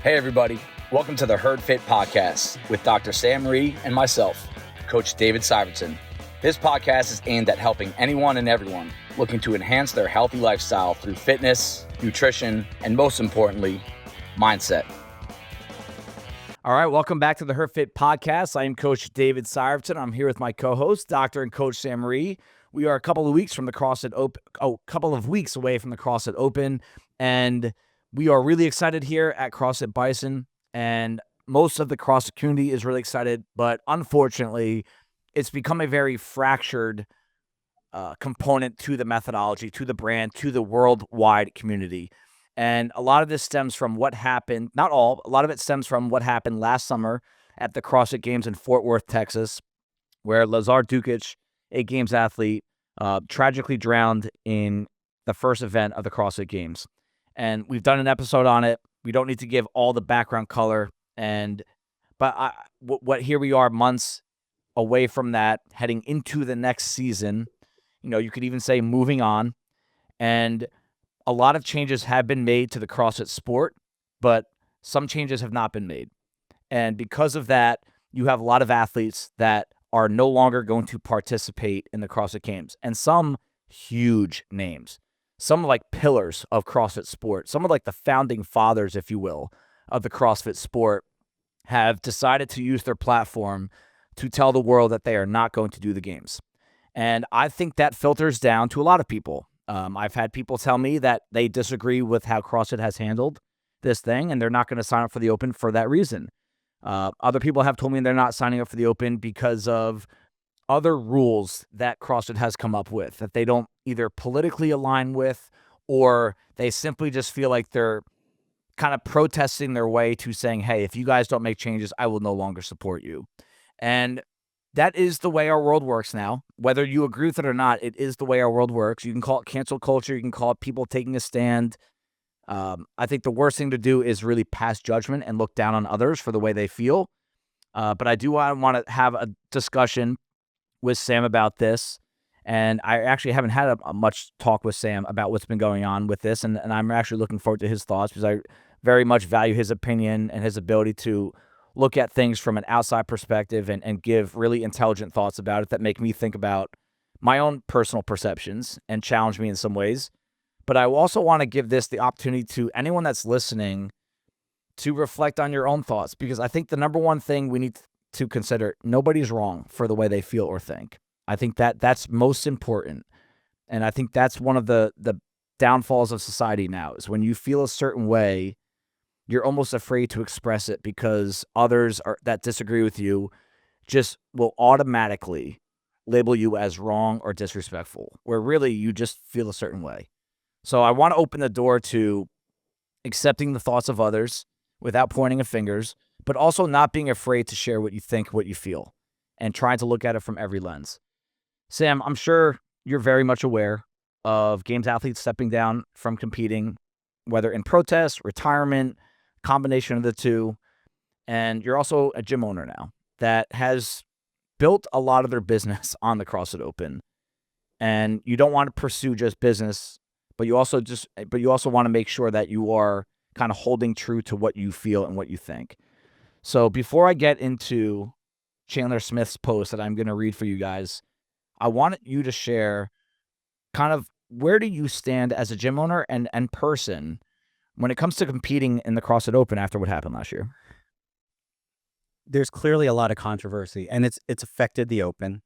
Hey everybody, welcome to the Herd Fit Podcast with Dr. Sam Rhee and myself, Coach David Syvertsen. This podcast is aimed at helping anyone and everyone looking to enhance their healthy lifestyle through fitness, nutrition, and most importantly, mindset. All right, welcome back to the Herd Fit Podcast. I am Coach David Syvertsen. I'm here with my co-host, Dr. and Coach Sam Rhee. We are a couple of weeks from the CrossFit Open, couple of weeks away from the CrossFit Open, and we are really excited here at CrossFit Bison, and most of the CrossFit community is really excited, but unfortunately, it's become a very fractured component to the methodology, to the brand, to the worldwide community. And a lot of this stems from what happened, not all, a lot of it stems from what happened last summer at the CrossFit Games in Fort Worth, Texas, where Lazar Đukić, a Games athlete, tragically drowned in the first event of the CrossFit Games. And we've done an episode on it. We don't need to give all the background color. But here we are months away from that, heading into the next season. You know, you could even say moving on. And a lot of changes have been made to the CrossFit sport, but some changes have not been made. And because of that, you have a lot of athletes that are no longer going to participate in the CrossFit Games. And some huge names. Some like pillars of CrossFit sport, some of like the founding fathers, if you will, of the CrossFit sport have decided to use their platform to tell the world that they are not going to do the games. And I think that filters down to a lot of people. I've had people tell me that they disagree with how CrossFit has handled this thing, and they're not going to sign up for the Open for that reason. Other people have told me they're not signing up for the Open because of other rules that CrossFit has come up with that they don't either politically align with, or they simply just feel like they're kind of protesting their way to saying, hey, if you guys don't make changes, I will no longer support you. And that is the way our world works now. Whether you agree with it or not, it is the way our world works. You can call it cancel culture. You can call it people taking a stand. I think the worst thing to do is really pass judgment and look down on others for the way they feel. But I do want to have a discussion with Sam about this, and I actually haven't had a much talk with Sam about what's been going on with this, and I'm actually looking forward to his thoughts because I very much value his opinion and his ability to look at things from an outside perspective and give really intelligent thoughts about it that make me think about my own personal perceptions and challenge me in some ways. But I also want to give this the opportunity to anyone that's listening to reflect on your own thoughts, because I think the number one thing we need to consider, nobody's wrong for the way they feel or think. I think that's most important. And I think that's one of the downfalls of society now is when you feel a certain way, you're almost afraid to express it because others that disagree with you just will automatically label you as wrong or disrespectful, where really you just feel a certain way. So I want to open the door to accepting the thoughts of others without pointing of fingers, but also not being afraid to share what you think, what you feel, and trying to look at it from every lens. Sam, I'm sure you're very much aware of Games athletes stepping down from competing, whether in protest, retirement, combination of the two, and you're also a gym owner now that has built a lot of their business on the CrossFit Open, and you don't want to pursue just business, but you also want to make sure that you are kind of holding true to what you feel and what you think. So before I get into Chandler Smith's post that I'm going to read for you guys, I want you to share kind of where do you stand as a gym owner and person when it comes to competing in the CrossFit Open after what happened last year? There's clearly a lot of controversy, and it's affected the Open.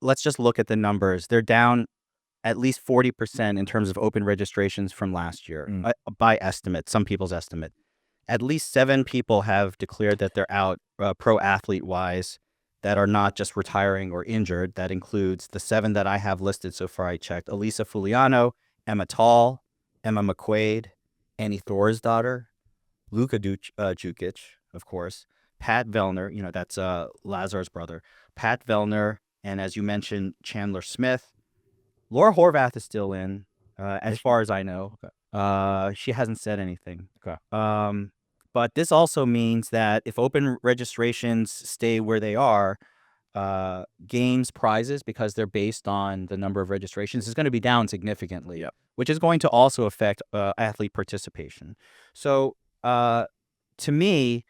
Let's just look at the numbers. They're down at least 40% in terms of Open registrations from last year, by estimate, some people's estimate. At least 7 people have declared that they're out pro athlete wise that are not just retiring or injured. That includes the 7 that I have listed so far. I checked: Elisa Fuliano, Emma Tall, Emma McQuaid, Annie Thorisdottir, Luka Đukić, of course, Pat Vellner, that's Lazar's brother, Pat Vellner, and as you mentioned, Chandler Smith. Laura Horvath is still in, as far as I know. Okay. She hasn't said anything. Okay. But this also means that if Open registrations stay where they are, Games prizes, because they're based on the number of registrations, is going to be down significantly, which is going to also affect athlete participation. So to me,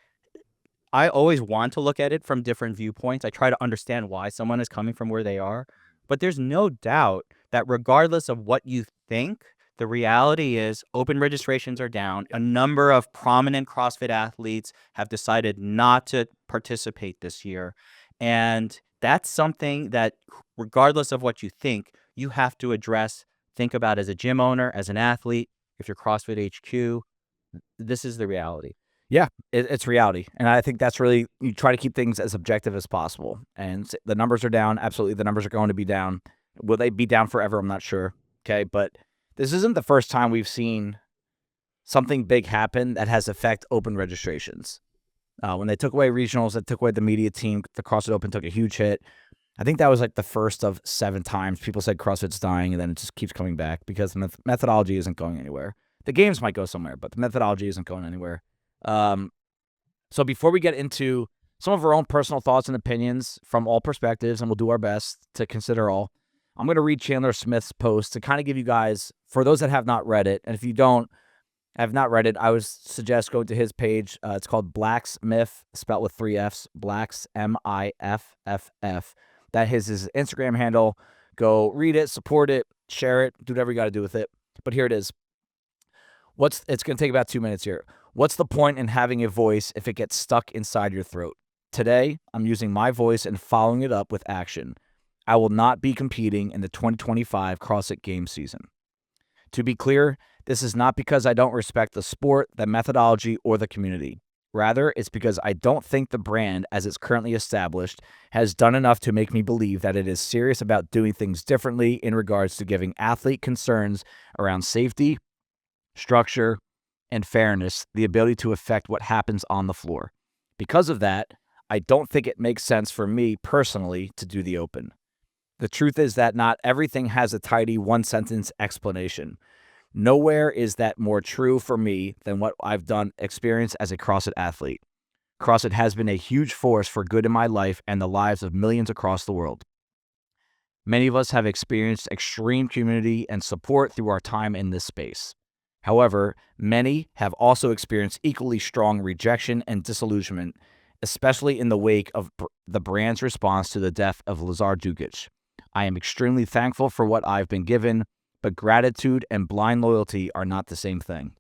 I always want to look at it from different viewpoints. I try to understand why someone is coming from where they are. But there's no doubt that regardless of what you think, the reality is open registrations are down. A number of prominent CrossFit athletes have decided not to participate this year. And that's something that, regardless of what you think, you have to address, think about as a gym owner, as an athlete. If you're CrossFit HQ, this is the reality. Yeah, it's reality. And I think that's really, you try to keep things as objective as possible. And the numbers are down. Absolutely, the numbers are going to be down. Will they be down forever? I'm not sure. Okay, but this isn't the first time we've seen something big happen that has affect open registrations. When they took away regionals, they took away the media team, the CrossFit Open took a huge hit. I think that was like the first of 7 times people said CrossFit's dying, and then it just keeps coming back because the methodology isn't going anywhere. The games might go somewhere, but the methodology isn't going anywhere. So before we get into some of our own personal thoughts and opinions from all perspectives, and we'll do our best to consider all, I'm going to read Chandler Smith's post to kind of give you guys, for those that have not read it, and if you have not read it, I would suggest going to his page. It's called Black's Myth, spelled with 3 F's, Black's MIFFF. That is his Instagram handle. Go read it, support it, share it, do whatever you got to do with it. But here it is. It's going to take about 2 minutes here. What's the point in having a voice if it gets stuck inside your throat? Today, I'm using my voice and following it up with action. I will not be competing in the 2025 CrossFit Games season. To be clear, this is not because I don't respect the sport, the methodology, or the community. Rather, it's because I don't think the brand, as it's currently established, has done enough to make me believe that it is serious about doing things differently in regards to giving athlete concerns around safety, structure, and fairness the ability to affect what happens on the floor. Because of that, I don't think it makes sense for me personally to do the Open. The truth is that not everything has a tidy one-sentence explanation. Nowhere is that more true for me than what I've experienced as a CrossFit athlete. CrossFit has been a huge force for good in my life and the lives of millions across the world. Many of us have experienced extreme community and support through our time in this space. However, many have also experienced equally strong rejection and disillusionment, especially in the wake of the brand's response to the death of Lazar Đukić. I am extremely thankful for what I've been given, but gratitude and blind loyalty are not the same thing.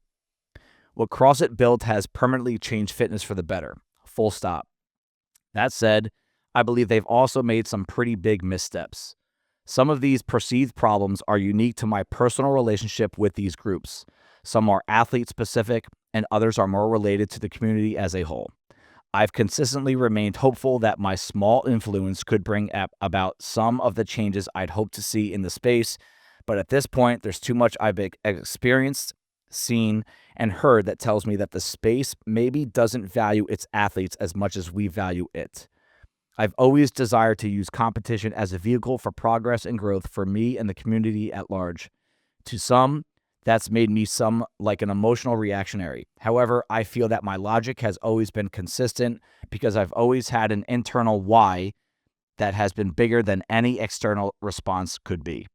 What CrossFit built has permanently changed fitness for the better. Full stop. That said, I believe they've also made some pretty big missteps. Some of these perceived problems are unique to my personal relationship with these groups. Some are athlete-specific, and others are more related to the community as a whole. I've consistently remained hopeful that my small influence could bring about some of the changes I'd hoped to see in the space, but at this point, there's too much I've experienced, seen, and heard that tells me that the space maybe doesn't value its athletes as much as we value it. I've always desired to use competition as a vehicle for progress and growth for me and the community at large. To some, that's made me like an emotional reactionary. However, I feel that my logic has always been consistent because I've always had an internal why that has been bigger than any external response could be.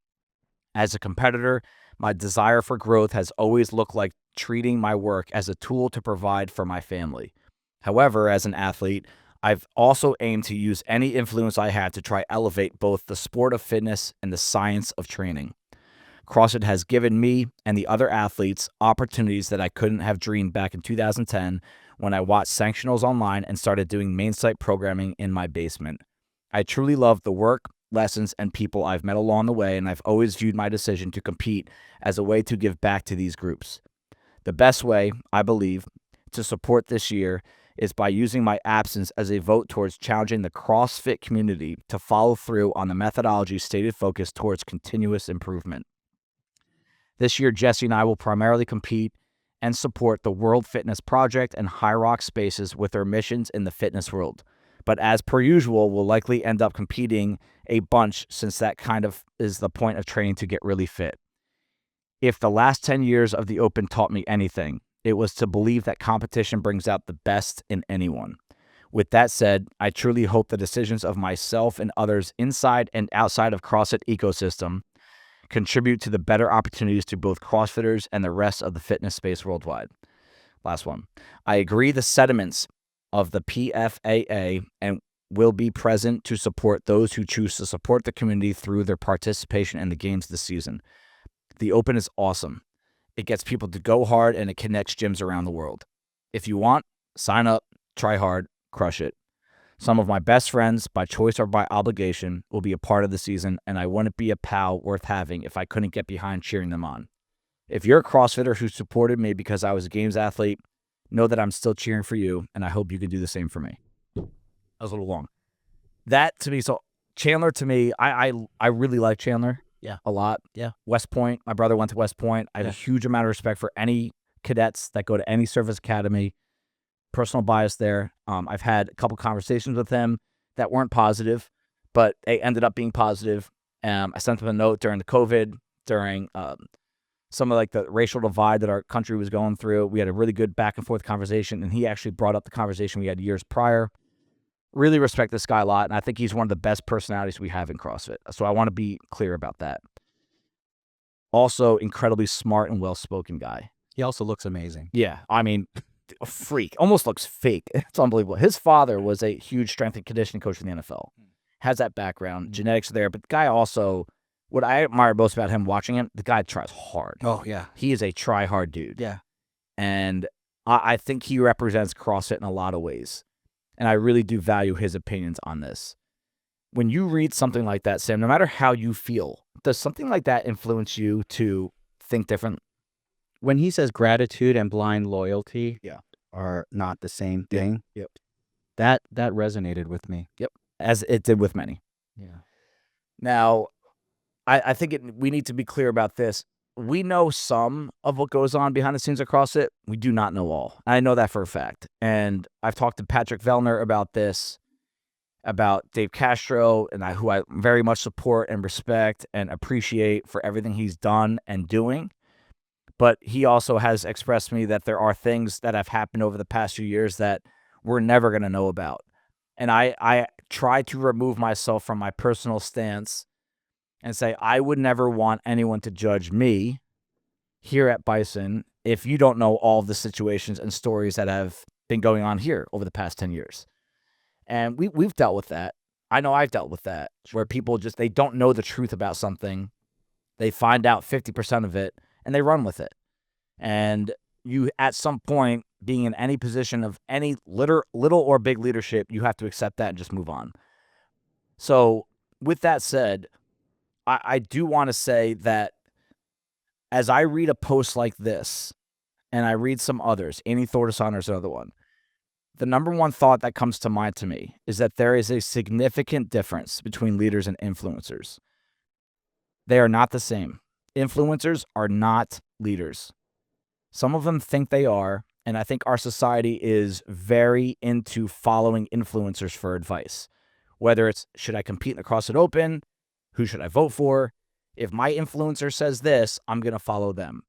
As a competitor, my desire for growth has always looked like treating my work as a tool to provide for my family. However, as an athlete, I've also aimed to use any influence I had to try elevate both the sport of fitness and the science of training. CrossFit has given me and the other athletes opportunities that I couldn't have dreamed back in 2010 when I watched sanctionals online and started doing main site programming in my basement. I truly love the work, lessons, and people I've met along the way, and I've always viewed my decision to compete as a way to give back to these groups. The best way, I believe, to support this year is by using my absence as a vote towards challenging the CrossFit community to follow through on the methodology stated focus towards continuous improvement. This year, Jesse and I will primarily compete and support the World Fitness Project and High Rock Spaces with their missions in the fitness world. But as per usual, we'll likely end up competing a bunch since that kind of is the point of training to get really fit. If the last 10 years of the Open taught me anything, it was to believe that competition brings out the best in anyone. With that said, I truly hope the decisions of myself and others inside and outside of CrossFit ecosystem contribute to the better opportunities to both CrossFitters and the rest of the fitness space worldwide. Last one. I agree the sentiments of the PFAA and will be present to support those who choose to support the community through their participation in the games this season. The Open is awesome. It gets people to go hard and it connects gyms around the world. If you want, sign up, try hard, crush it. Some of my best friends, by choice or by obligation, will be a part of the season, and I wouldn't be a pal worth having if I couldn't get behind cheering them on. If you're a CrossFitter who supported me because I was a games athlete, know that I'm still cheering for you, and I hope you can do the same for me. That was a little long. That to me, so Chandler to me, I really like Chandler. Yeah. A lot. Yeah. West Point. My brother went to West Point. I have a huge amount of respect for any cadets that go to any service academy. Personal bias there. I've had a couple conversations with him that weren't positive, but they ended up being positive. I sent him a note during the COVID, during some of like the racial divide that our country was going through. We had a really good back and forth conversation, and he actually brought up the conversation we had years prior. Really respect this guy a lot, and I think he's one of the best personalities we have in CrossFit. So I want to be clear about that. Also, incredibly smart and well-spoken guy. He also looks amazing. Yeah, I mean, a freak. Almost looks fake. It's unbelievable. His father was a huge strength and conditioning coach in the NFL. Has that background. Genetics are there, but the guy also, what I admire most about him watching him, the guy tries hard. Oh, yeah. He is a try-hard dude. Yeah. And I think he represents CrossFit in a lot of ways. And I really do value his opinions on this. When you read something like that, Sam, no matter how you feel, does something like that influence you to think different? When he says gratitude and blind loyalty Yeah. are not the same thing, Yep. that resonated with me. Yep. As it did with many. Yeah. Now, I think we need to be clear about this. We know some of what goes on behind the scenes of CrossFit. We do not know all. I know that for a fact. And I've talked to Pat Vellner about this, about Dave Castro, and who I very much support and respect and appreciate for everything he's done and doing. But he also has expressed to me that there are things that have happened over the past few years that we're never going to know about. And I try to remove myself from my personal stance and say, I would never want anyone to judge me here at Bison if you don't know all the situations and stories that have been going on here over the past 10 years. And we've dealt with that. I know I've dealt with that, where people just, they don't know the truth about something. They find out 50% of it, and they run with it. And you, at some point, being in any position of any little or big leadership, you have to accept that and just move on. So with that said, I do want to say that as I read a post like this, and I read some others, Annie Thorisdottir is another one, the number one thought that comes to mind to me is that there is a significant difference between leaders and influencers. They are not the same. Influencers are not leaders. Some of them think they are, and I think our society is very into following influencers for advice. Whether it's, should I compete in the CrossFit Open? Who should I vote for? If my influencer says this, I'm going to follow them.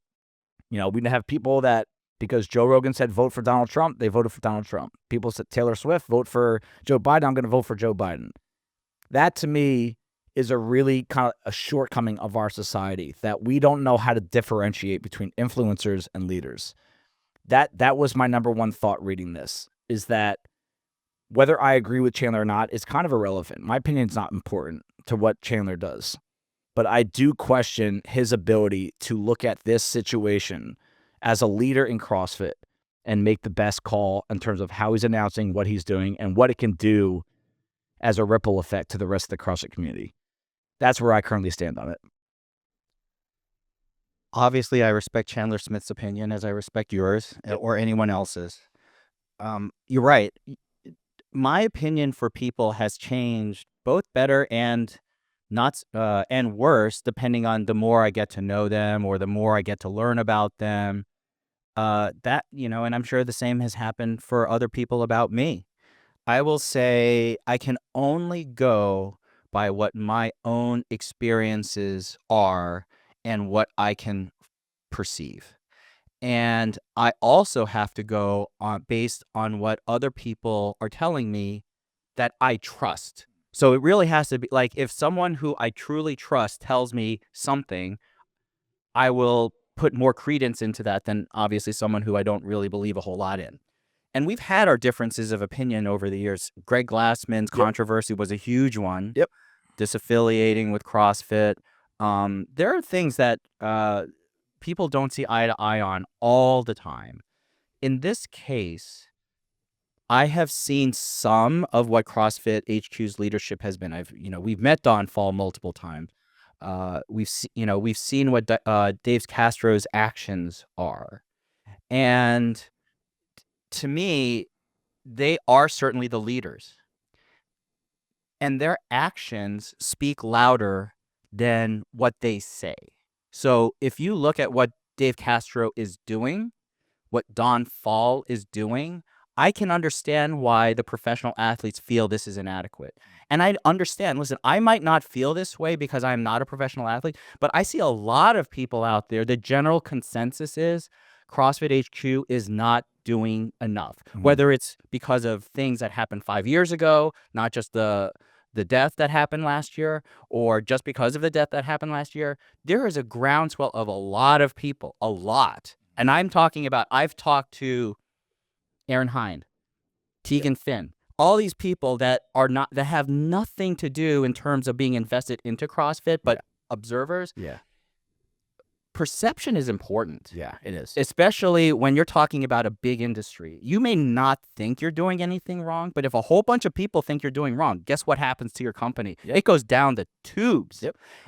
You know, we have people that, because Joe Rogan said vote for Donald Trump, they voted for Donald Trump. People said Taylor Swift, vote for Joe Biden, I'm going to vote for Joe Biden. That to me is a really kind of a shortcoming of our society, that we don't know how to differentiate between influencers and leaders. That was my number one thought reading this, is that whether I agree with Chandler or not is kind of irrelevant. My opinion is not important to what Chandler does. But I do question his ability to look at this situation as a leader in CrossFit and make the best call in terms of how he's announcing what he's doing and what it can do as a ripple effect to the rest of the CrossFit community. That's where I currently stand on it. Obviously, I respect Chandler Smith's opinion as I respect yours or anyone else's. You're right. My opinion for people has changed, both better and not and worse, depending on the more I get to know them or the more I get to learn about them. That, you know, and I'm sure the same has happened for other people about me. I will say I can only go by what my own experiences are and what I can perceive. And I also have to go on based on what other people are telling me that I trust. So it really has to be like, if someone who I truly trust tells me something, I will put more credence into that than obviously someone who I don't really believe a whole lot in. And we've had our differences of opinion over the years. Greg Glassman's controversy was a huge one. Yep. Disaffiliating with CrossFit. There are things that people don't see eye to eye on all the time. In this case, I have seen some of what CrossFit HQ's leadership has been. We've met Don Fall multiple times. We've seen what Dave Castro's actions are, and to me, they are certainly the leaders, and their actions speak louder than what they say. So if you look at what Dave Castro is doing, what Don Fall is doing, I can understand why the professional athletes feel this is inadequate. And I understand, listen, I might not feel this way because I'm not a professional athlete, but I see a lot of people out there. The general consensus is CrossFit HQ is not doing enough, whether it's because of things that happened 5 years ago, not just the death that happened last year, or just because of the death that happened last year. There is a groundswell of a lot of people, a lot. And I'm talking about, I've talked to Aaron Hind, Tegan Finn, all these people that have nothing to do in terms of being invested into CrossFit, but observers. Yeah. Perception is important. Yeah, it is. Especially when you're talking about a big industry. You may not think you're doing anything wrong, but if a whole bunch of people think you're doing wrong, guess what happens to your company? It goes down the tubes.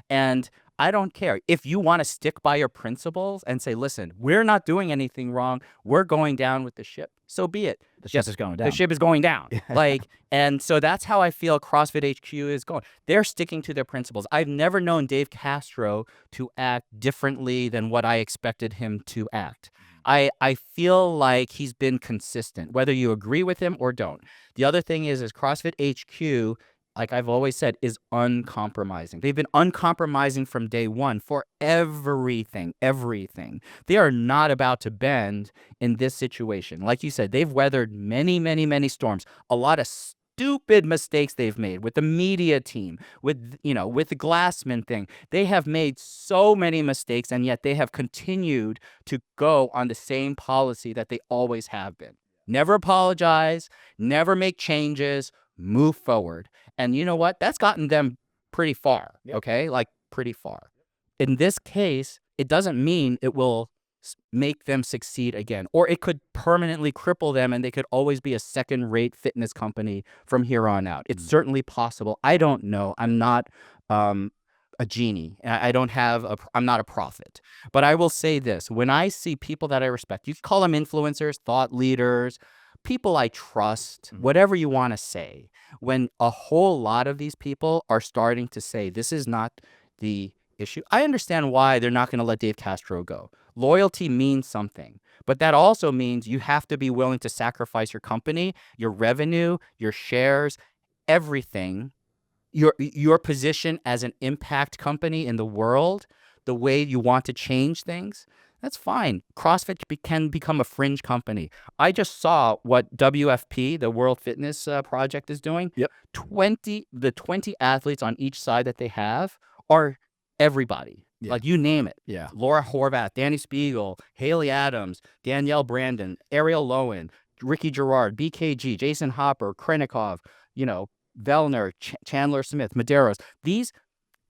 And I don't care. If you want to stick by your principles and say, listen, we're not doing anything wrong, we're going down with the ship, so be it. The ship is going down. The ship is going down. And so that's how I feel CrossFit HQ is going. They're sticking to their principles. I've never known Dave Castro to act differently than what I expected him to act. I feel like he's been consistent, whether you agree with him or don't. The other thing is CrossFit HQ, like I've always said, is uncompromising. They've been uncompromising from day one for everything. They are not about to bend in this situation. Like you said, they've weathered many, many, many storms. A lot of stupid mistakes they've made with the media team, with the Glassman thing. They have made so many mistakes, and yet they have continued to go on the same policy that they always have been. Never apologize, never make changes, move forward. And you know what? That's gotten them pretty far, okay? Like pretty far. In this case, it doesn't mean it will make them succeed again, or it could permanently cripple them and they could always be a second-rate fitness company from here on out. It's certainly possible. I don't know. I'm not a genie. I'm not a prophet. But I will say this. When I see people that I respect, you can call them influencers, thought leaders, people I trust, whatever you want to say, when a whole lot of these people are starting to say this is not the issue, I understand why they're not going to let Dave Castro go. Loyalty means something, but that also means you have to be willing to sacrifice your company, your revenue, your shares, everything, your position as an impact company in the world, the way you want to change things. That's fine. CrossFit can become a fringe company. I just saw what WFP, the World Fitness Project, is doing. The 20 athletes on each side that they have are everybody. Like you name it. Laura Horvath, Danny Spiegel, Haley Adams, Danielle Brandon, Ariel Lowen, Ricky Gerard, BKG, Jason Hopper, Krenikov, Vellner, Chandler Smith, Medeiros.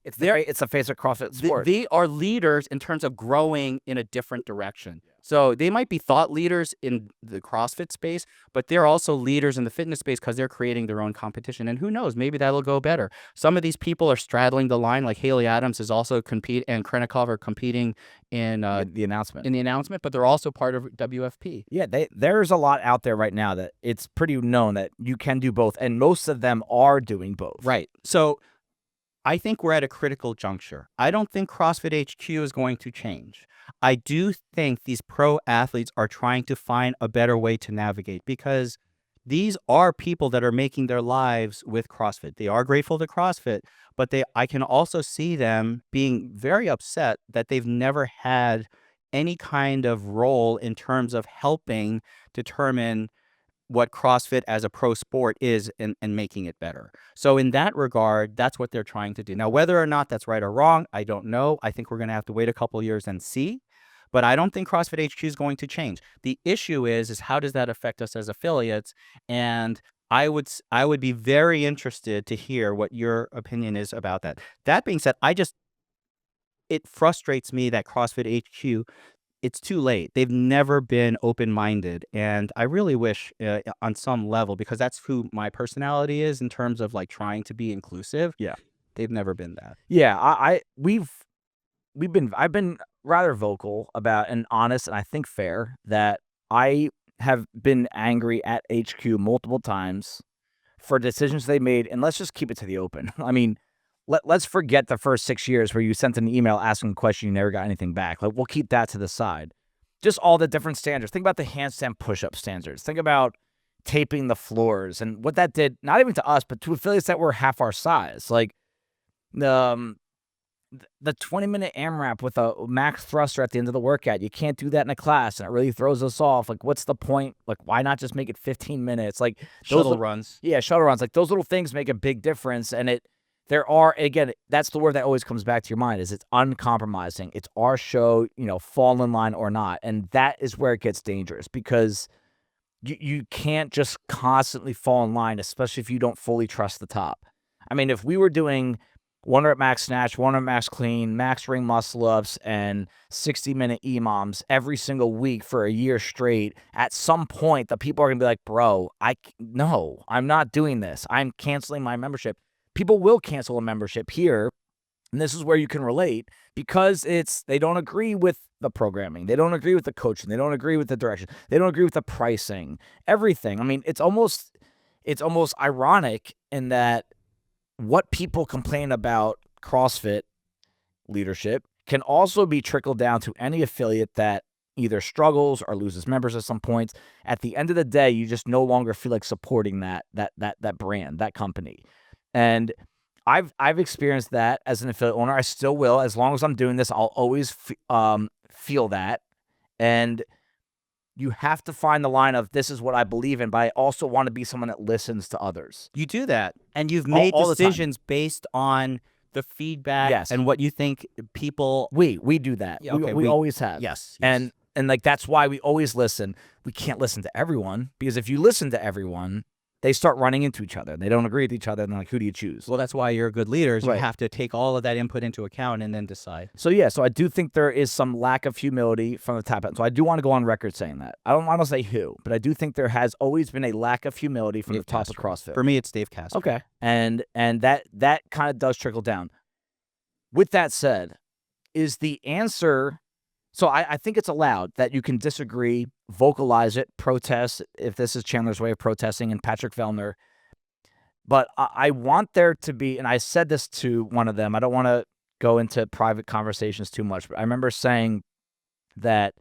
It's the face of CrossFit sport. They are leaders in terms of growing in a different direction. So they might be thought leaders in the CrossFit space, but they're also leaders in the fitness space because they're creating their own competition. And who knows, maybe that'll go better. Some of these people are straddling the line, like Haley Adams is also and Krenikov are competing in the announcement. But they're also part of WFP. Yeah, there's a lot out there right now that it's pretty known that you can do both, and most of them are doing both. Right. So I think we're at a critical juncture. I don't think CrossFit HQ is going to change. I do think these pro athletes are trying to find a better way to navigate because these are people that are making their lives with CrossFit. They are grateful to CrossFit, but I can also see them being very upset that they've never had any kind of role in terms of helping determine what CrossFit as a pro sport is and making it better. So in that regard, that's what they're trying to do. Now, whether or not that's right or wrong, I don't know. I think we're going to have to wait a couple of years and see. But I don't think CrossFit HQ is going to change. The issue is how does that affect us as affiliates? And I would be very interested to hear what your opinion is about that. That being said, it frustrates me that CrossFit HQ, it's too late. They've never been open-minded, and I really wish on some level, because that's who my personality is in terms of like trying to be inclusive. Yeah. They've never been that. Yeah, I've been rather vocal about and honest, and I think fair, that I have been angry at HQ multiple times for decisions they made, and let's just keep it to the open. I mean, let's forget the first 6 years where you sent an email asking a question, you never got anything back. Like, we'll keep that to the side. Just all the different standards. Think about the handstand push-up standards. Think about taping the floors and what that did, not even to us, but to affiliates that were half our size. Like, the 20-minute AMRAP with a max thruster at the end of the workout. You can't do that in a class, and it really throws us off. Like, what's the point? Like, why not just make it 15 minutes? Like, Shuttle runs. Yeah, shuttle runs. Like, those little things make a big difference. And again, that's the word that always comes back to your mind, is it's uncompromising. It's our show, fall in line or not. And that is where it gets dangerous, because you can't just constantly fall in line, especially if you don't fully trust the top. I mean, if we were doing 1 rep max snatch, 1 rep max clean, max ring muscle ups, and 60-minute EMOMs every single week for a year straight, at some point, the people are going to be like, bro, no, I'm not doing this. I'm canceling my membership. People will cancel a membership here, and this is where you can relate, because they don't agree with the programming. They don't agree with the coaching. They don't agree with the direction. They don't agree with the pricing, everything. I mean, it's almost ironic in that what people complain about CrossFit leadership can also be trickled down to any affiliate that either struggles or loses members at some point. At the end of the day, you just no longer feel like supporting that brand, that company. And I've experienced that as an affiliate owner. I still will. As long as I'm doing this, I'll always feel that. And you have to find the line of, this is what I believe in, but I also want to be someone that listens to others. You do that, and you've made all decisions based on the feedback and what you think people. We do that. Yeah, okay, we always have. Yes. And like, that's why we always listen. We can't listen to everyone, because if you listen to everyone, they start running into each other. They don't agree with each other, and they're like, who do you choose? Well, that's why you're good leaders. You Right. have to take all of that input into account and then decide. So I do think there is some lack of humility from the top end. So I do want to go on record saying that. I don't want to say who, but I do think there has always been a lack of humility from the top of CrossFit. For me, it's Dave Castro. Okay. And that kind of does trickle down. With that said, is the answer... So I think it's allowed that you can disagree, vocalize it, protest, if this is Chandler's way of protesting, and Patrick Vellner. But I want there to be, and I said this to one of them, I don't want to go into private conversations too much, but I remember saying that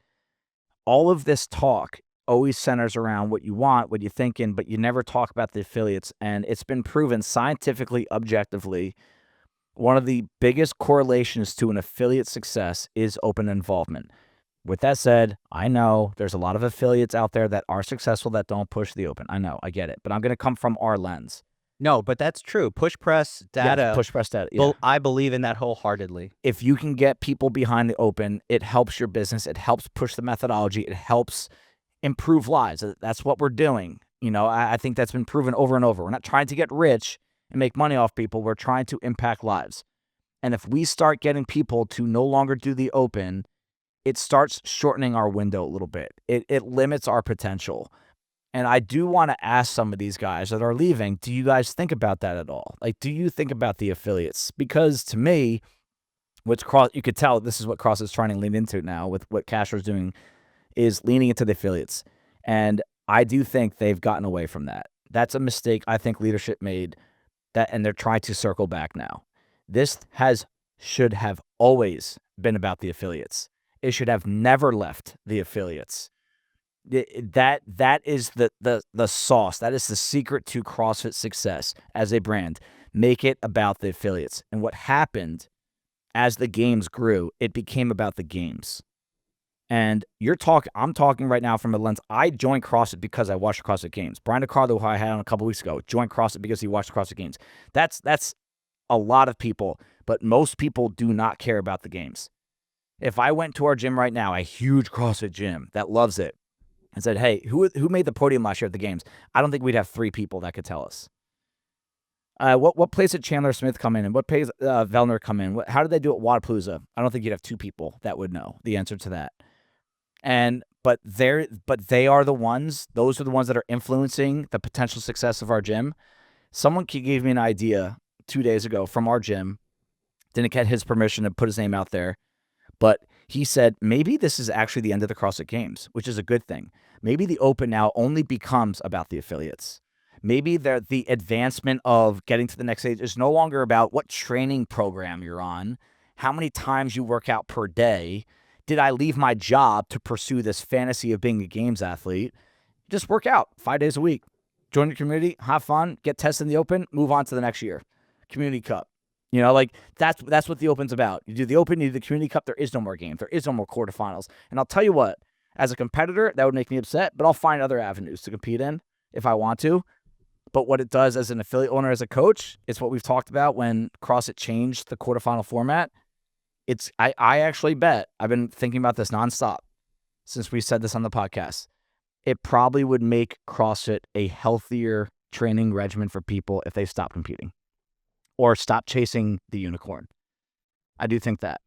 all of this talk always centers around what you want, what you're thinking, but you never talk about the affiliates. And it's been proven scientifically, objectively, one of the biggest correlations to an affiliate success is open involvement. With that said, I know there's a lot of affiliates out there that are successful that don't push the open. I know, I get it. But I'm going to come from our lens. No, but that's true. Push press data. Yeah, push press data. Yeah. Well, I believe in that wholeheartedly. If you can get people behind the open, it helps your business. It helps push the methodology. It helps improve lives. That's what we're doing. I think that's been proven over and over. We're not trying to get rich and make money off people. We're trying to impact lives. And if we start getting people to no longer do the open, it starts shortening our window a little bit. It limits our potential. And I do want to ask some of these guys that are leaving, do you guys think about that at all? Like, do you think about the affiliates? Because to me, you could tell this is what Cross is trying to lean into now with what Castro's doing, is leaning into the affiliates. And I do think they've gotten away from that. That's a mistake I think leadership made. And they're trying to circle back now. This should have always been about the affiliates. It should have never left the affiliates. That is the sauce. That is the secret to CrossFit success as a brand. Make it about the affiliates. And what happened as the games grew, it became about the games. And I'm talking right now from a lens. I joined CrossFit because I watched CrossFit Games. Brian DiCarlo, who I had on a couple weeks ago, joined CrossFit because he watched CrossFit Games. That's a lot of people, but most people do not care about the games. If I went to our gym right now, a huge CrossFit gym that loves it, and said, hey, who made the podium last year at the games? I don't think we'd have 3 people that could tell us. What place did Chandler Smith come in, and what place Vellner come in? How did they do at Wadapalooza? I don't think you'd have 2 people that would know the answer to that. But they are the ones. Those are the ones that are influencing the potential success of our gym. Someone gave me an idea 2 days ago from our gym. Didn't get his permission to put his name out there, but he said maybe this is actually the end of the CrossFit Games, which is a good thing. Maybe the Open now only becomes about the affiliates. Maybe the advancement of getting to the next stage is no longer about what training program you're on, how many times you work out per day. Did I leave my job to pursue this fantasy of being a games athlete? Just work out 5 days a week. Join your community, have fun, get tested in the Open, move on to the next year. Community Cup. You know, like that's what the Open's about. You do the Open, you do the Community Cup, there is no more games. There is no more quarterfinals. And I'll tell you what, as a competitor, that would make me upset, but I'll find other avenues to compete in if I want to. But what it does as an affiliate owner, as a coach, it's what we've talked about when CrossFit changed the quarterfinal format. I actually bet, I've been thinking about this nonstop since we said this on the podcast. It probably would make CrossFit a healthier training regimen for people if they stop competing or stop chasing the unicorn. I do think that.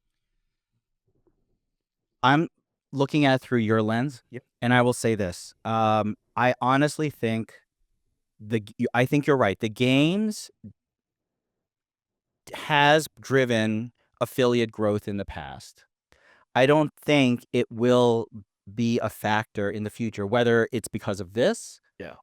I'm looking at it through your lens, and I will say this. I honestly think I think you're right. The games has driven affiliate growth in the past. I don't think it will be a factor in the future, whether it's because of this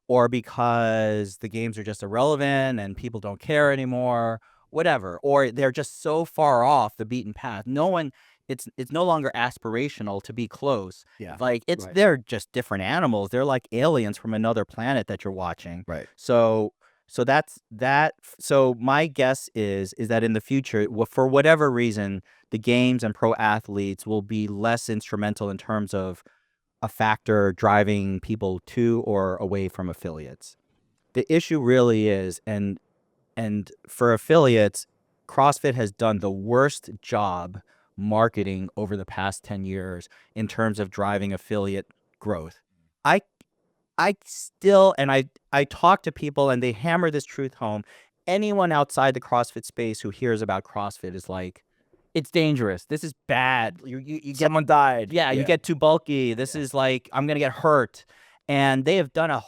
or because the games are just irrelevant and people don't care anymore, whatever, or they're just so far off the beaten path. It's no longer aspirational to be close. Like they're just different animals. They're like aliens from another planet that you're watching. Right. So that's that. So my guess is that in the future, for whatever reason, the games and pro athletes will be less instrumental in terms of a factor driving people to or away from affiliates. The issue really is, and for affiliates, CrossFit has done the worst job marketing over the past 10 years in terms of driving affiliate growth. I still, and I talk to people and they hammer this truth home. Anyone outside the CrossFit space who hears about CrossFit is like, it's dangerous. This is bad. You get, Someone died. yeah, you get too bulky. This is like, I'm going to get hurt. And they have done a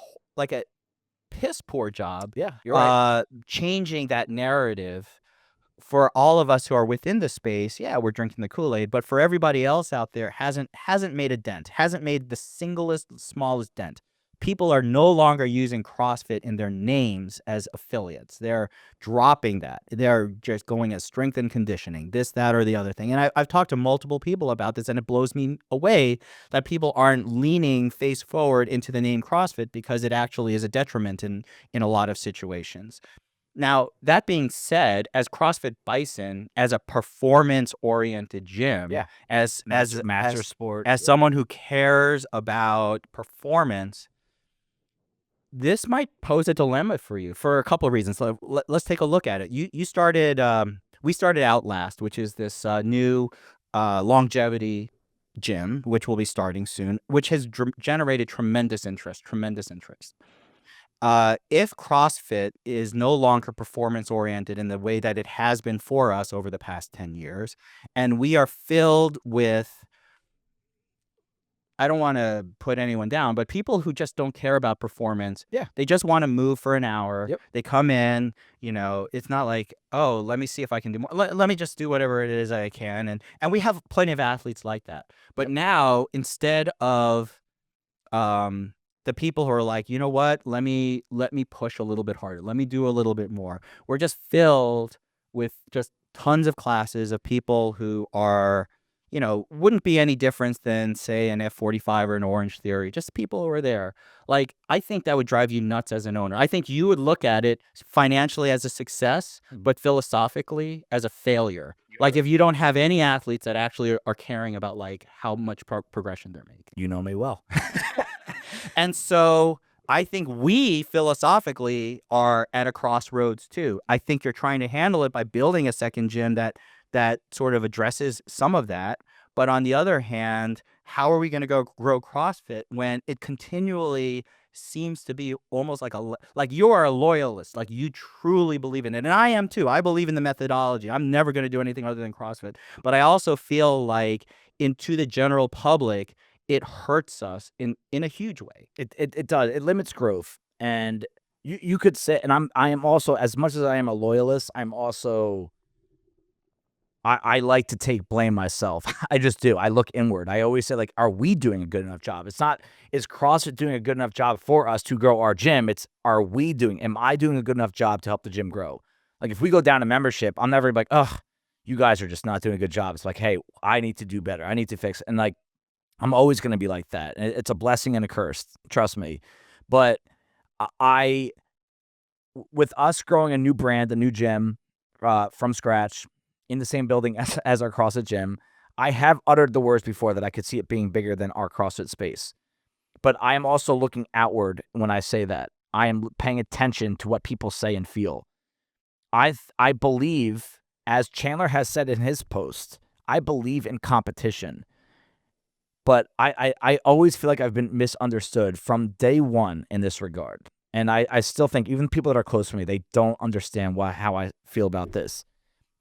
piss poor job You're right. changing that narrative for all of us who are within the space. Yeah, we're drinking the Kool-Aid, but for everybody else out there, hasn't made a dent, hasn't made the smallest dent. People are no longer using CrossFit in their names as affiliates. They're dropping that. They're just going as strength and conditioning, this, that, or the other thing. And I've talked to multiple people about this, and it blows me away that people aren't leaning face forward into the name CrossFit because it actually is a detriment in a lot of situations. Now, that being said, as CrossFit Bison, as a performance-oriented gym, as master sport, as someone who cares about performance, this might pose a dilemma for you for a couple of reasons. So let's take a look at it. You started, we started Outlast, which is this new longevity gym, which will be starting soon, which has generated tremendous interest. If CrossFit is no longer performance-oriented in the way that it has been for us over the past 10 years, and we are filled with, I don't want to put anyone down, but people who just don't care about performance. They just want to move for an hour. They come in, it's not like, oh, let me see if I can do more. Let me just do whatever it is I can. And we have plenty of athletes like that. But now, instead of the people who are like, you know what, let me push a little bit harder. Let me do a little bit more. We're just filled with just tons of classes of people who are, wouldn't be any difference than, say, an F45 or an Orange Theory, just people who are there. Like, I think that would drive you nuts as an owner. I think you would look at it financially as a success, but philosophically as a failure. Like, if you don't have any athletes that actually are caring about, like, how much progression they're making. You know me well. And so I think we philosophically are at a crossroads too. I think you're trying to handle it by building a second gym that sort of addresses some of that. But on the other hand, how are we going to go grow CrossFit when it continually seems to be almost like you are a loyalist, like you truly believe in it. And I am too. I believe in the methodology. I'm never going to do anything other than CrossFit. But I also feel like into the general public, it hurts us in a huge way. It does. It limits growth. And you could say, and I am also, as much as I am a loyalist, I'm also, I like to take blame myself. I just do. I look inward. I always say, like, are we doing a good enough job? It's not, is CrossFit doing a good enough job for us to grow our gym? It's, am I doing a good enough job to help the gym grow? Like, if we go down to membership, I'm never like, ugh, you guys are just not doing a good job. It's like, hey, I need to do better. I need to fix. And like, I'm always going to be like that. And it's a blessing and a curse. Trust me. But with us growing a new brand, a new gym from scratch in the same building as our CrossFit gym, I have uttered the words before that I could see it being bigger than our CrossFit space. But I am also looking outward when I say that. I am paying attention to what people say and feel. I believe, as Chandler has said in his post, I believe in competition. But I always feel like I've been misunderstood from day one in this regard. And I still think even people that are close to me, they don't understand how I feel about this.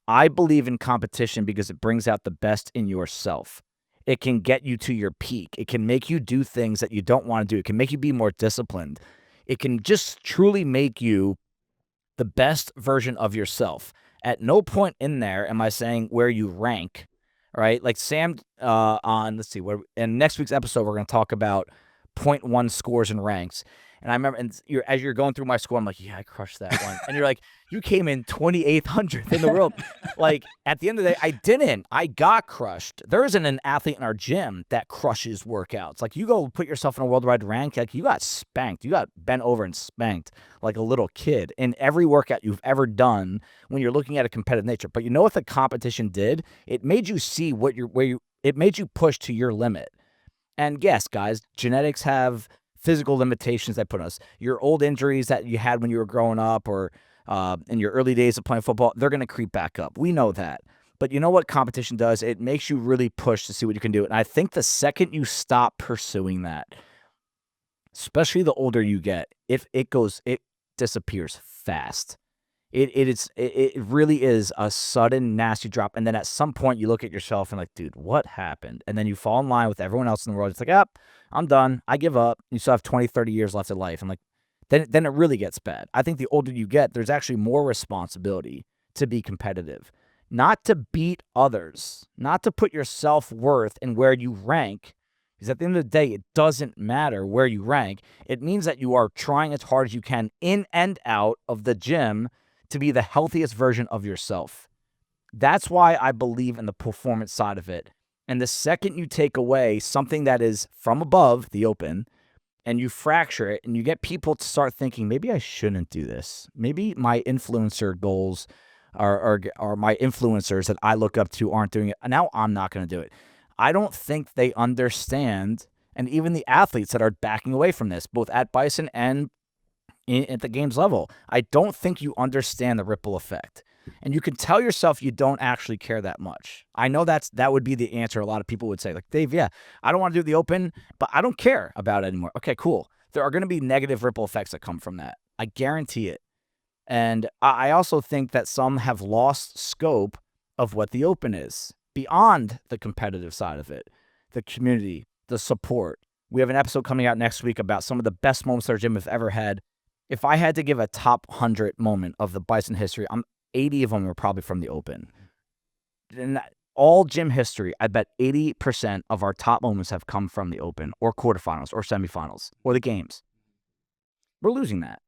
I believe in competition because it brings out the best in yourself. It can get you to your peak. It can make you do things that you don't want to do. It can make you be more disciplined. It can just truly make you the best version of yourself. At no point in there am I saying where you rank, right? Like Sam let's see, in next week's episode, we're going to talk about 0.1 scores and ranks. And I remember, as you're going through my score, I'm like, yeah, I crushed that one. And you're like, you came in 2800th in the world. Like, at the end of the day, I didn't. I got crushed. There isn't an athlete in our gym that crushes workouts. Like, you go put yourself in a worldwide rank, like, you got spanked. You got bent over and spanked like a little kid in every workout you've ever done when you're looking at a competitive nature. But you know what the competition did? It made you see it made you push to your limit. And yes, guys, genetics have physical limitations that put us. Your old injuries that you had when you were growing up or in your early days of playing football, they're going to creep back up. We know that. But you know what competition does? It makes you really push to see what you can do. And I think the second you stop pursuing that, especially the older you get, it disappears fast. It really is a sudden, nasty drop. And then at some point you look at yourself and like, dude, what happened? And then you fall in line with everyone else in the world. It's like, yep, I'm done. I give up. You still have 20, 30 years left of life. I'm like, then it really gets bad. I think the older you get, there's actually more responsibility to be competitive, not to beat others, not to put your self-worth in where you rank. Because at the end of the day, it doesn't matter where you rank. It means that you are trying as hard as you can in and out of the gym to be the healthiest version of yourself. That's why I believe in the performance side of it. And the second you take away something that is from above, the open, and you fracture it and you get people to start thinking, maybe I shouldn't do this. Maybe my influencer goals or my influencers that I look up to aren't doing it. Now I'm not going to do it. I don't think they understand, and even the athletes that are backing away from this, both at Bison and at the games level, I don't think you understand the ripple effect. And you can tell yourself you don't actually care that much. I know that would be the answer a lot of people would say. Like, Dave, yeah, I don't want to do the open, but I don't care about it anymore. Okay, cool. There are going to be negative ripple effects that come from that. I guarantee it. And I also think that some have lost scope of what the open is beyond the competitive side of it, the community, the support. We have an episode coming out next week about some of the best moments our gym has ever had. If I had to give a top 100 moment of the Bison history, 80 of them were probably from the open. In all gym history, I bet 80% of our top moments have come from the open or quarterfinals or semifinals or the games. We're losing that.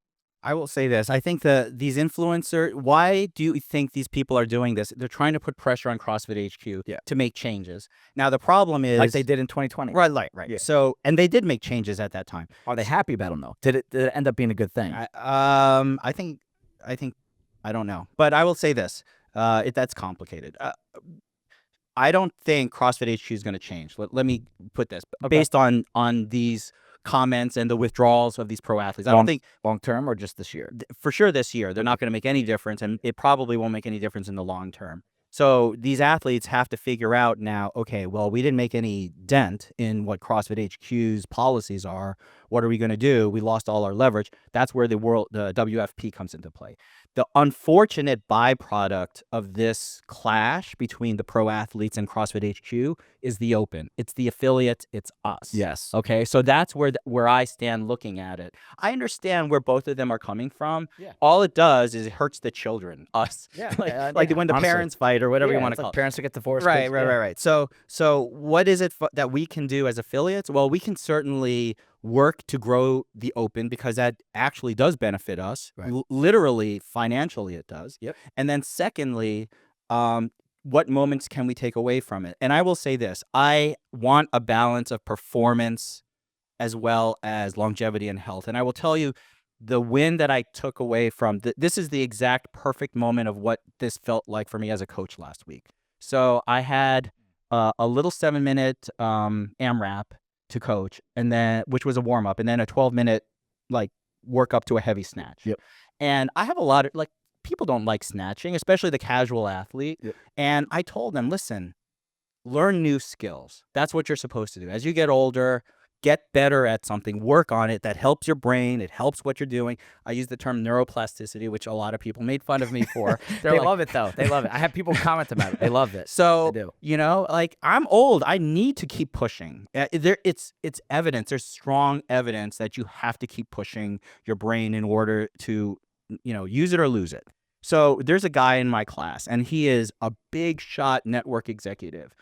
I will say this. I think these influencers, why do you think these people are doing this? They're trying to put pressure on CrossFit HQ to make changes. Now, the problem is... like they did in 2020. Right. Yeah. So, and they did make changes at that time. Are they happy about them, though? Did it end up being a good thing? I think, I don't know. But I will say this. That's complicated. I don't think CrossFit HQ is going to change. Let me put this. Okay. Based on these comments and the withdrawals of these pro athletes. I don't think long term or just this year. For sure this year. They're not going to make any difference, and it probably won't make any difference in the long term. So these athletes have to figure out now, okay, well, we didn't make any dent in what CrossFit HQ's policies are. What are we going to do? We lost all our leverage. That's where the WFP comes into play. The unfortunate byproduct of this clash between the pro athletes and CrossFit HQ is the Open. It's the affiliate. It's us. Yes. Okay. So that's where I stand looking at it. I understand where both of them are coming from. Yeah. All it does is it hurts the children, us. Yeah. like when the honestly. parents fight or whatever you want to it's call like it. parents that get divorced. Right, kids, right. So what is it that we can do as affiliates? Well, we can certainly work to grow the Open because that actually does benefit us. Right. Literally, financially, it does. Yep. And then secondly, what moments can we take away from it? And I will say this: I want a balance of performance as well as longevity and health. And I will tell you, the win that I took away from this is the exact perfect moment of what this felt like for me as a coach last week. So I had a little 7-minute AMRAP to coach, and then which was a warm up, and then a 12-minute like work up to a heavy snatch. Yep. And I have a lot of people don't like snatching, especially the casual athlete. Yep. And I told them, listen, learn new skills. That's what you're supposed to do. As you get older, get better at something, work on it. That helps your brain. It helps what you're doing. I use the term neuroplasticity, which a lot of people made fun of me for. They love it, though. They love it. I have people comment about it. They love it. So, They do. you know, like I'm old. I need to keep pushing. It's evidence. There's strong evidence that you have to keep pushing your brain in order to, use it or lose it. So there's a guy in my class, and he is a big shot network executive.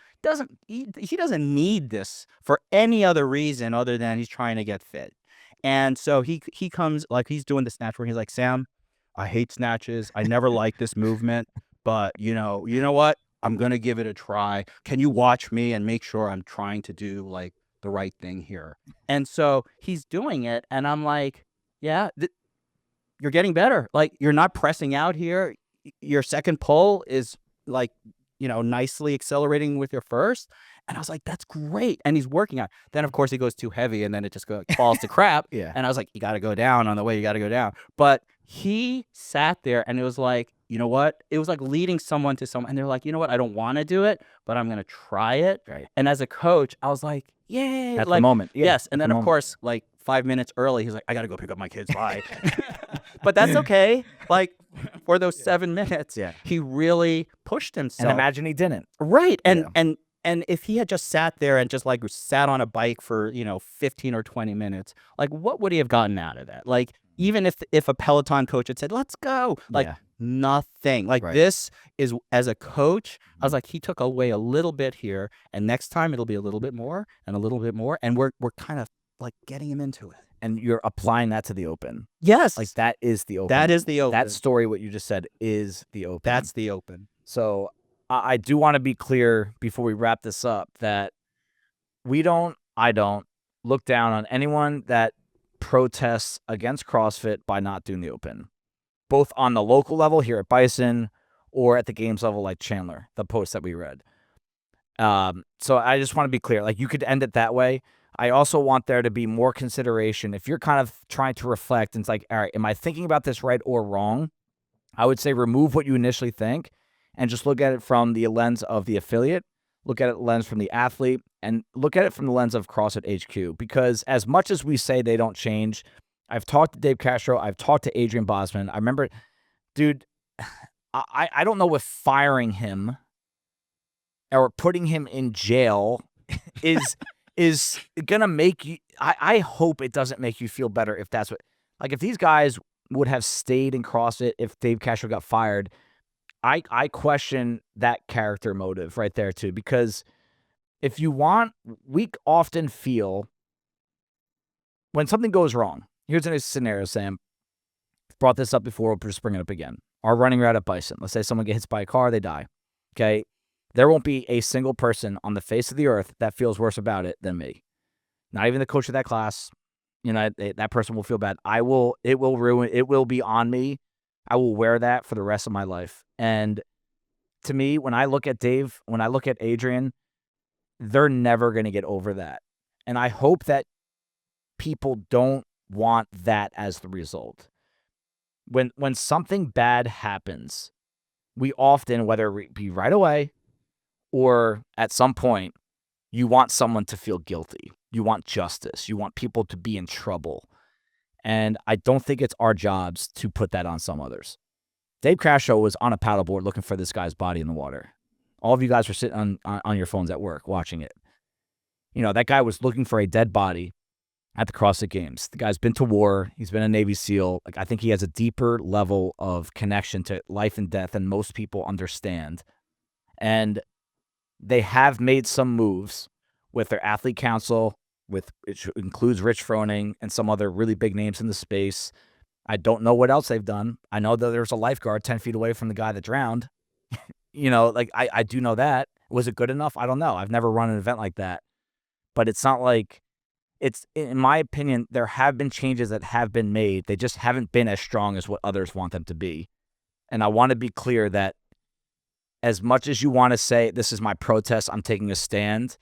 He doesn't need this for any other reason other than he's trying to get fit. And so he comes, like, he's doing the snatch where he's like, Sam, I hate snatches. I never liked this movement, but you know what? I'm going to give it a try. Can you watch me and make sure I'm trying to do like the right thing here? And so he's doing it. And I'm like, yeah, you're getting better. Like, you're not pressing out here. Your second pull is like, nicely accelerating with your first. And I was like, that's great. And he's working on it. Then, of course, he goes too heavy and then it just falls to crap. Yeah. And I was like, you got to go down on the way. You got to go down. But he sat there and it was like, you know what? It was like leading someone to someone. And they're like, you know what? I don't want to do it, but I'm going to try it. Right. And as a coach, I was like, yay. That's like, the moment. Yeah, yes. And then, the of moment. course, like 5 minutes early, he's like, I got to go pick up my kids. Bye. But that's okay. Like, for those 7 minutes, he really pushed himself. And imagine he didn't. Right. And if he had just sat there and just like sat on a bike for, 15 or 20 minutes, like what would he have gotten out of that? Like, even if a Peloton coach had said, let's go, like nothing. Like this is, as a coach, I was like, he took away a little bit here, and next time it'll be a little bit more and a little bit more. And we're kind of like getting him into it. And you're applying that to the Open. Yes. Like that is the Open. That is the Open. That story, what you just said, is the Open. That's the Open. So I do want to be clear before we wrap this up that I don't look down on anyone that protests against CrossFit by not doing the Open, both on the local level here at Bison or at the games level like Chandler, the post that we read. So I just want to be clear. Like, you could end it that way. I also want there to be more consideration. If you're kind of trying to reflect and it's like, all right, am I thinking about this right or wrong? I would say remove what you initially think and just look at it from the lens of the affiliate, look at it lens from the athlete, and look at it from the lens of CrossFit HQ. Because as much as we say they don't change, I've talked to Dave Castro, I've talked to Adrian Bosman. I remember, dude, I don't know if firing him or putting him in jail is gonna make you. I hope it doesn't make you feel better if that's what. Like, if these guys would have stayed in CrossFit if Dave Castro got fired, I question that character motive right there too. Because if you want, we often feel when something goes wrong. Here's a scenario, Sam. Brought this up before, we'll just bring it up again. Our running route at Bison. Let's say someone gets hit by a car, they die. Okay. There won't be a single person on the face of the earth that feels worse about it than me. Not even the coach of that class. That person will feel bad. It will be on me. I will wear that for the rest of my life. And to me, when I look at Dave, when I look at Adrian, they're never going to get over that. And I hope that people don't want that as the result. When something bad happens, we often, whether it be right away or at some point, you want someone to feel guilty. You want justice. You want people to be in trouble. And I don't think it's our jobs to put that on some others. Dave Castro was on a paddleboard looking for this guy's body in the water. All of you guys were sitting on your phones at work watching it. You know, that guy was looking for a dead body at the CrossFit Games. The guy's been to war. He's been a Navy SEAL. Like, I think he has a deeper level of connection to life and death than most people understand. And they have made some moves with their athlete council, which includes Rich Froning and some other really big names in the space. I don't know what else they've done. I know that there's a lifeguard 10 feet away from the guy that drowned. You know, like, I do know that. Was it good enough? I don't know. I've never run an event like that. But it's not like, it's, in my opinion, there have been changes that have been made. They just haven't been as strong as what others want them to be. And I want to be clear that as much as you want to say, this is my protest, I'm taking a stand,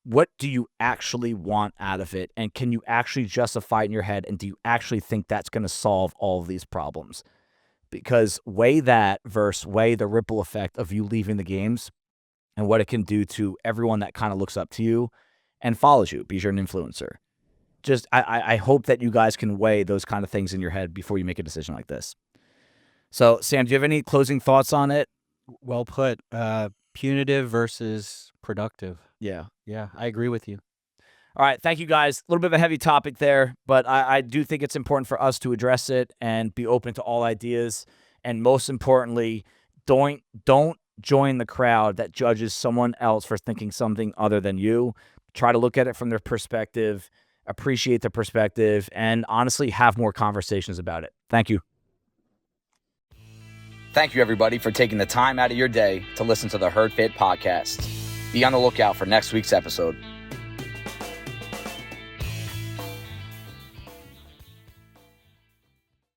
what do you actually want out of it? And can you actually justify it in your head? And do you actually think that's going to solve all of these problems? Because weigh that versus weigh the ripple effect of you leaving the games and what it can do to everyone that kind of looks up to you and follows you because you're an influencer. Just, I hope that you guys can weigh those kind of things in your head before you make a decision like this. So, Sam, do you have any closing thoughts on it? Well put. Punitive versus productive. Yeah. Yeah, I agree with you. All right. Thank you, guys. A little bit of a heavy topic there, but I do think it's important for us to address it and be open to all ideas. And most importantly, don't join the crowd that judges someone else for thinking something other than you. Try to look at it from their perspective, appreciate the perspective, and honestly have more conversations about it. Thank you. Thank you, everybody, for taking the time out of your day to listen to the Herd Fit podcast. Be on the lookout for next week's episode.